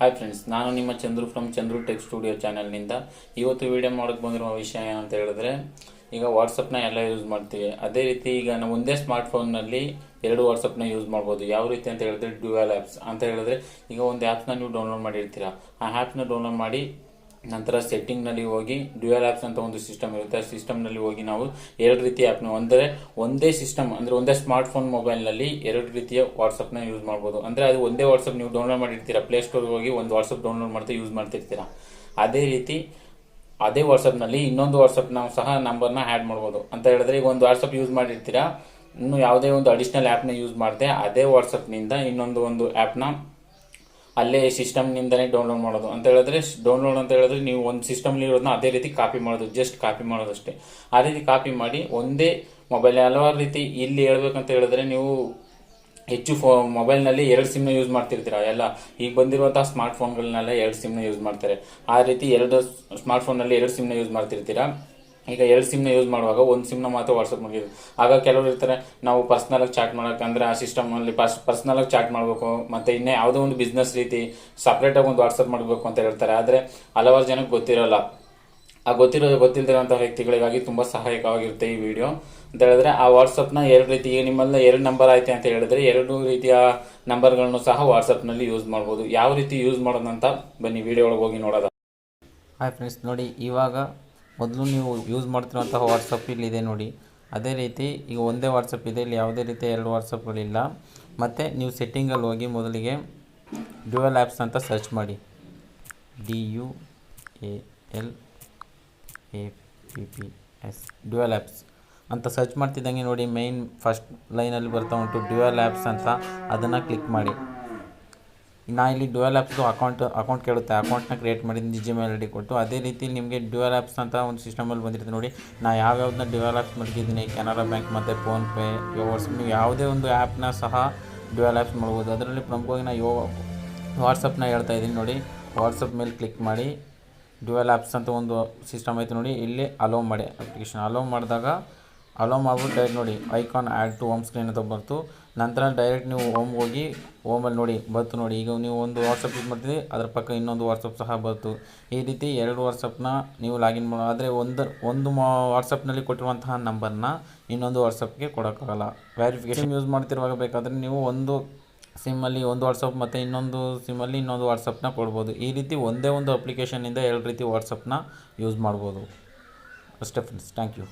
Hi friends, ನಾನು ನಿಮ್ಮ Chandru from Chandru tech studio ಚಾನಲ್ನಿಂದ ಇವತ್ತು ವಿಡಿಯೋ ಮಾಡೋಕ್ಕೆ ಬಂದಿರುವ ವಿಷಯ ಏನಂತ ಹೇಳಿದ್ರೆ, ಈಗ ವಾಟ್ಸಪ್ನ ಎಲ್ಲ ಯೂಸ್ ಮಾಡ್ತೀವಿ. ಅದೇ ರೀತಿ ಈಗ ನಾವು ಒಂದೇ ಸ್ಮಾರ್ಟ್ಫೋನ್ನಲ್ಲಿ ಎರಡು ವಾಟ್ಸಪ್ನ ಯೂಸ್ ಮಾಡ್ಬೋದು. ಯಾವ ರೀತಿ ಅಂತ ಹೇಳಿದ್ರೆ ಡ್ಯುಯಲ್ ಆ್ಯಪ್ಸ್ ಅಂತ ಹೇಳಿದ್ರೆ, ಈಗ ಒಂದು ಆ್ಯಪ್ನ ನೀವು ಡೌನ್ಲೋಡ್ ಮಾಡಿರ್ತೀರಾ. ಆ ಆ್ಯಪ್ನ ಡೌನ್ಲೋಡ್ ಮಾಡಿ ನಂತರ ಸೆಟ್ಟಿಂಗ್ನಲ್ಲಿ ಹೋಗಿ ಡ್ಯುಯಲ್ ಆ್ಯಪ್ಸ್ ಅಂತ ಒಂದು ಸಿಸ್ಟಮ್ ಇರುತ್ತೆ. ಆ ಸಿಸ್ಟಮ್ನಲ್ಲಿ ಹೋಗಿ ನಾವು ಎರಡು ರೀತಿಯ ಆ್ಯಪ್ನ ಅಂದರೆ ಒಂದೇ ಸಿಸ್ಟಮ್ ಅಂದರೆ ಒಂದೇ ಸ್ಮಾರ್ಟ್ಫೋನ್ ಮೊಬೈಲ್ನಲ್ಲಿ ಎರಡು ರೀತಿಯ ವಾಟ್ಸಪ್ನ ಯೂಸ್ ಮಾಡ್ಬೋದು. ಅಂದರೆ ಅದು ಒಂದೇ ವಾಟ್ಸಪ್ ನೀವು ಡೌನ್ಲೋಡ್ ಮಾಡಿರ್ತೀರಾ, ಪ್ಲೇಸ್ಟೋರ್ಗೆ ಹೋಗಿ ಒಂದು ವಾಟ್ಸಪ್ ಡೌನ್ಲೋಡ್ ಮಾಡ್ತಾ ಯೂಸ್ ಮಾಡ್ತಿರ್ತೀರಾ. ಅದೇ ರೀತಿ ಅದೇ ವಾಟ್ಸಪ್ನಲ್ಲಿ ಇನ್ನೊಂದು ವಾಟ್ಸಪ್ನ ಸಹ ನಂಬರ್ನ ಆ್ಯಡ್ ಮಾಡ್ಬೋದು. ಅಂತ ಹೇಳಿದ್ರೆ ಈಗ ಒಂದು ವಾಟ್ಸಪ್ ಯೂಸ್ ಮಾಡಿರ್ತೀರಾ, ಇನ್ನು ಯಾವುದೇ ಒಂದು ಅಡಿಷ್ನಲ್ ಆ್ಯಪ್ನ ಯೂಸ್ ಮಾಡಿದೆ ಅದೇ ವಾಟ್ಸಪ್ನಿಂದ ಇನ್ನೊಂದು ಆ್ಯಪ್ನ ಅಲ್ಲೇ ಸಿಸ್ಟಮ್ನಿಂದನೇ ಡೌನ್ಲೋಡ್ ಮಾಡೋದು. ಅಂತ ಹೇಳಿದ್ರೆ ಡೌನ್ಲೋಡ್ ಅಂತ ಹೇಳಿದ್ರೆ ನೀವು ಒಂದು ಸಿಸ್ಟಮ್ಲಿ ಇರೋದನ್ನ ಅದೇ ರೀತಿ ಕಾಪಿ ಮಾಡೋದು, ಜಸ್ಟ್ ಕಾಪಿ ಮಾಡೋದಷ್ಟೇ. ಆ ರೀತಿ ಕಾಪಿ ಮಾಡಿ ಒಂದೇ ಮೊಬೈಲ್ ಹಲವಾರು ರೀತಿ ಇಲ್ಲಿ ಹೇಳ್ಬೇಕಂತ ಹೇಳಿದ್ರೆ, ನೀವು ಹೆಚ್ಚು ಮೊಬೈಲ್ನಲ್ಲಿ ಎರಡು ಸಿಮ್ನ ಯೂಸ್ ಮಾಡ್ತಿರ್ತೀರ. ಎಲ್ಲ ಈಗ ಬಂದಿರುವಂತಹ ಸ್ಮಾರ್ಟ್ಫೋನ್ಗಳನ್ನೆಲ್ಲ ಎರಡು ಸಿಮ್ನ ಯೂಸ್ ಮಾಡ್ತಾರೆ. ಆ ರೀತಿ ಎರಡು ಸ್ಮಾರ್ಟ್ಫೋನ್ನಲ್ಲಿ ಎರಡು ಸಿಮ್ನ ಯೂಸ್ ಮಾಡ್ತಿರ್ತೀರಾ. ಈಗ ಎರಡು ಸಿಮ್ನ ಯೂಸ್ ಮಾಡುವಾಗ ಒಂದು ಸಿಮ್ನ ಮಾತ್ರ ವಾಟ್ಸಪ್ ಮಾಡಿದ್ರು. ಆಗ ಕೆಲವರು ಇರ್ತಾರೆ, ನಾವು ಪರ್ಸ್ನಲಾಗಿ ಚಾಟ್ ಮಾಡೋಕ್ಕಂದ್ರೆ ಆ ಸಿಸ್ಟಮಲ್ಲಿ ಪರ್ಸ್ನಲಾಗಿ ಚಾಟ್ ಮಾಡಬೇಕು, ಮತ್ತು ಇನ್ನೇ ಯಾವುದೋ ಒಂದು ಬಿಸ್ನೆಸ್ ರೀತಿ ಸಪ್ರೇಟಾಗಿ ಒಂದು ವಾಟ್ಸಪ್ ಮಾಡಬೇಕು ಅಂತ ಹೇಳ್ತಾರೆ. ಆದರೆ ಹಲವಾರು ಜನಕ್ಕೆ ಗೊತ್ತಿರೋಲ್ಲ. ಆ ಗೊತ್ತಿಲ್ದಿರೋಂಥ ವ್ಯಕ್ತಿಗಳಿಗಾಗಿ ತುಂಬ ಸಹಾಯಕವಾಗಿರುತ್ತೆ ಈ ವಿಡಿಯೋ. ಅಂತ ಹೇಳಿದ್ರೆ ಆ ವಾಟ್ಸಪ್ನ ಎರಡು ರೀತಿ, ಈಗ ನಿಮ್ಮಲ್ಲಿ ಎರಡು ನಂಬರ್ ಆಯ್ತು ಅಂತ ಹೇಳಿದ್ರೆ ಎರಡು ರೀತಿಯ ನಂಬರ್ಗಳನ್ನು ಸಹ ವಾಟ್ಸಪ್ನಲ್ಲಿ ಯೂಸ್ ಮಾಡ್ಬೋದು. ಯಾವ ರೀತಿ ಯೂಸ್ ಮಾಡೋದಂತ ಬನ್ನಿ ವಿಡಿಯೋ ಒಳಗೆ ಹೋಗಿ ನೋಡೋದ. ಹಾಯ್ ಫ್ರೆಂಡ್ಸ್, ನೋಡಿ ಇವಾಗ ಮೊದಲು ನೀವು ಯೂಸ್ ಮಾಡ್ತಿರುವಂತಹ ವಾಟ್ಸಪ್ ಇಲ್ಲಿದೆ ನೋಡಿ. ಅದೇ ರೀತಿ ಈಗ ಒಂದೇ ವಾಟ್ಸಪ್ ಇದೆ, ಇಲ್ಲಿ ಯಾವುದೇ ರೀತಿಯ ಎರಡು ವಾಟ್ಸಪ್ಗಳಿಲ್ಲ. ಮತ್ತು ನೀವು ಸೆಟ್ಟಿಂಗಲ್ಲಿ ಹೋಗಿ ಮೊದಲಿಗೆ ಡ್ಯುಯಲ್ ಆ್ಯಪ್ಸ್ ಅಂತ ಸರ್ಚ್ ಮಾಡಿ. DUALAPPS ಡ್ಯುಯಲ್ ಆ್ಯಪ್ಸ್ ಅಂತ ಸರ್ಚ್ ಮಾಡ್ತಿದ್ದಂಗೆ ನೋಡಿ ಮೈನ್ ಫಸ್ಟ್ ಲೈನಲ್ಲಿ ಬರ್ತಾ ಉಂಟು ಡ್ಯುಯಲ್ ಆ್ಯಪ್ಸ್ ಅಂತ. ಅದನ್ನು ಕ್ಲಿಕ್ ಮಾಡಿ. ನಾ ಇಲ್ಲಿ ಡ್ಯುಯಲ್ ಆ್ಯಪ್ಸ್ದು ಅಕೌಂಟ್ ಕೇಳುತ್ತೆ, ಅಕೌಂಟ್ನ ಕ್ರಿಯೇಟ್ ಮಾಡಿದ್ದು Gmail ID ಕೊಟ್ಟು. ಅದೇ ರೀತಿ ನಿಮಗೆ ಡ್ಯುಯಲ್ ಆ್ಯಪ್ಸ್ ಅಂತ ಒಂದು ಸಿಸ್ಟಮಲ್ಲಿ ಬಂದಿರುತ್ತೆ ನೋಡಿ. ನಾ ಯಾವ್ಯಾವ್ದನ್ನ ಡ್ಯುಯಲ್ ಆ್ಯಪ್ಸ್ ಮಡಗಿದ್ದೀನಿ, ಕೆನರಾ ಬ್ಯಾಂಕ್ ಮತ್ತು ಫೋನ್ಪೇ, ವಾಟ್ಸಪ್, ನೀವು ಯಾವುದೇ ಒಂದು ಆ್ಯಪ್ನ ಸಹ ಡ್ಯುಯಲ್ ಆ್ಯಪ್ಸ್ ಮಾಡ್ಬೋದು. ಅದರಲ್ಲಿ ಪ್ರಮುಖವಾಗಿ ನಾನು ವಾಟ್ಸಪ್ನ ಹೇಳ್ತಾ ಇದ್ದೀನಿ ನೋಡಿ. ವಾಟ್ಸಪ್ ಮೇಲೆ ಕ್ಲಿಕ್ ಮಾಡಿ ಡ್ಯುಯಲ್ ಆ್ಯಪ್ಸ್ ಅಂತ ಒಂದು ಸಿಸ್ಟಮ್ ಐತೆ ನೋಡಿ. ಇಲ್ಲಿ ಅಲೋ ಮಾಡಿ, ಅಪ್ಲಿಕೇಶನ್ ಅಲೋ ಮಾಡಿದಾಗ ಅಲೋ ಮಾಡ್ಬಿಟ್ಟು ಡೈರೆಕ್ಟ್ ನೋಡಿ icon add to home screen ಅಂತ ಬರ್ತು. ನಂತರ ಡೈರೆಕ್ಟ್ ನೀವು ಹೋಮ್ಗೆ ಹೋಗಿ ಹೋಮಲ್ಲಿ ನೋಡಿ ಬರ್ತು ನೋಡಿ. ಈಗ ನೀವು ಒಂದು ವಾಟ್ಸಪ್ ಯೂಸ್ ಮಾಡ್ತೀವಿ, ಅದರ ಪಕ್ಕ ಇನ್ನೊಂದು ವಾಟ್ಸಪ್ ಸಹ ಬರ್ತು. ಈ ರೀತಿ ಎರಡು ವಾಟ್ಸಪ್ನ ನೀವು ಲಾಗಿನ್ ಮಾಡೋ. ಆದರೆ ಒಂದು ವಾಟ್ಸಪ್ನಲ್ಲಿ ಕೊಟ್ಟಿರುವಂತಹ ನಂಬರ್ನ ಇನ್ನೊಂದು ವಾಟ್ಸಪ್ಗೆ ಕೊಡೋಕ್ಕಾಗಲ್ಲ. ವೆರಿಫಿಕೇಷನ್ ಯೂಸ್ ಮಾಡ್ತಿರುವಾಗ ಬೇಕಾದರೆ ನೀವು ಒಂದು ಸಿಮ್ಮಲ್ಲಿ ಒಂದು ವಾಟ್ಸಪ್ ಮತ್ತು ಇನ್ನೊಂದು ಸಿಮ್ಮಲ್ಲಿ ಇನ್ನೊಂದು ವಾಟ್ಸಪ್ನ ಕೊಡ್ಬೋದು. ಈ ರೀತಿ ಒಂದೇ ಒಂದು ಅಪ್ಲಿಕೇಶನ್ನಿಂದ ಎರಡು ರೀತಿ ವಾಟ್ಸಪ್ನ ಯೂಸ್ ಮಾಡ್ಬೋದು ಅಷ್ಟೇ ಫ್ರೆಂಡ್ಸ್. Thank you.